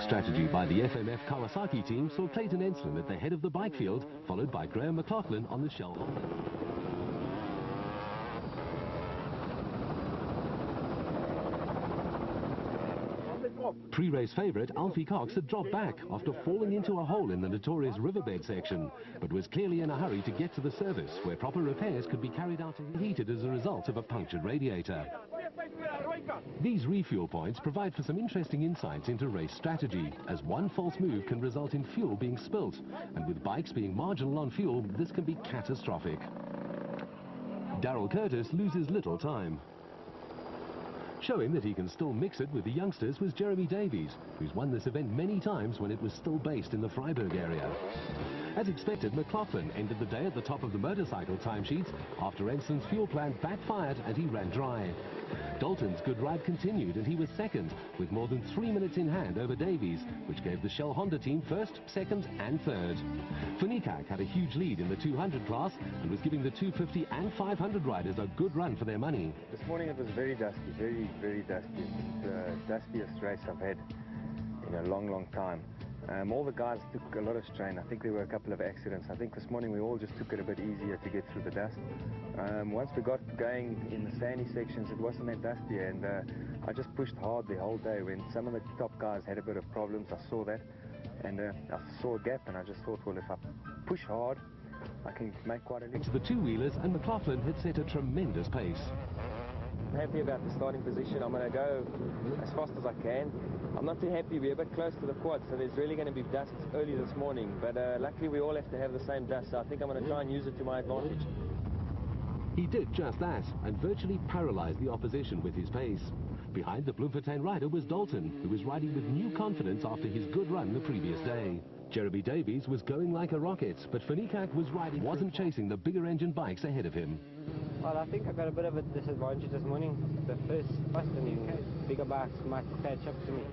Strategy by the FMF Kawasaki team saw Clayton Enslin at the head of the bike field, followed by Graham McLaughlin on the Shell Honda. Pre-race favourite Alfie Cox had dropped back after falling into a hole in the notorious riverbed section, but was clearly in a hurry to get to the service where proper repairs could be carried out and heated as a result of a punctured radiator. These refuel points provide for some interesting insights into race strategy, as one false move can result in fuel being spilt, and with bikes being marginal on fuel, this can be catastrophic. Darrell Curtis loses little time. Showing that he can still mix it with the youngsters was Jeremy Davies, who's won this event many times when it was still based in the Freiburg area. As expected, McLaughlin ended the day at the top of the motorcycle timesheets after Enslin's fuel plant backfired and he ran dry. Dalton's good ride continued and he was second, with more than 3 minutes in hand over Davies, which gave the Shell Honda team first, second and third. Finicak had a huge lead in the 200 class and was giving the 250 and 500 riders a good run for their money. This morning it was very dusty, very dusty. It's the dustiest race I've had in a long time. All the guys took a lot of strain. I think there were a couple of accidents. I think this morning we all just took it a bit easier to get through the dust. Once we got going in the sandy sections, it wasn't that dusty, and I just pushed hard the whole day. When some of the top guys had a bit of problems, I saw that, and I saw a gap, and I just thought, well, if I push hard, I can make quite a lead. To the two-wheelers, and McLaughlin had set a tremendous pace. I'm happy about the starting position. I'm going to go as fast as I can. I'm not too happy. We're a bit close to the quad, so there's really going to be dust early this morning. But luckily, we all have to have the same dust, so I think I'm going to try and use it to my advantage. He did just that and virtually paralysed the opposition with his pace. Behind the Bloemfontein rider was Dalton, who was riding with new confidence after his good run the previous day. Jeremy Davies was going like a rocket, but Finicak wasn't chasing the bigger engine bikes ahead of him. Well, I think I got a bit of a disadvantage this morning. The first and bigger bikes might catch up to me.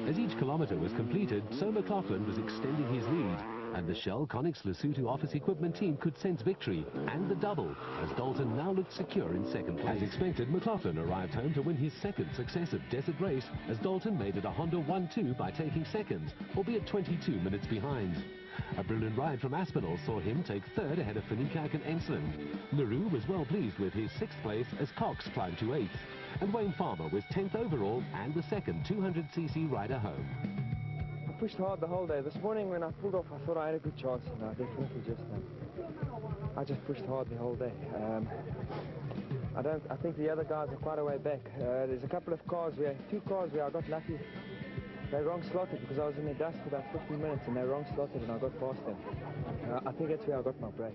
As each kilometre was completed, so McLaughlin was extending his lead, and the Shell Connex Lesotho office equipment team could sense victory and the double, as Dalton now looked secure in second place. As expected, McLaughlin arrived home to win his second successive desert race, as Dalton made it a Honda 1-2 by taking second, albeit 22 minutes behind. A brilliant ride from Aspinall saw him take third ahead of Finicak and Enslin. Leroux was well pleased with his sixth place as Cox climbed to eighth, and Wayne Farmer was 10th overall and the second 200cc rider home. I pushed hard the whole day. This morning when I pulled off, I thought I had a good chance, and I definitely just pushed hard the whole day. I think the other guys are quite a way back. There's a couple of cars where, two cars where I got lucky. They wrong slotted because I was in the dust for about 15 minutes and they wrong slotted and I got past them. I think that's where I got my break.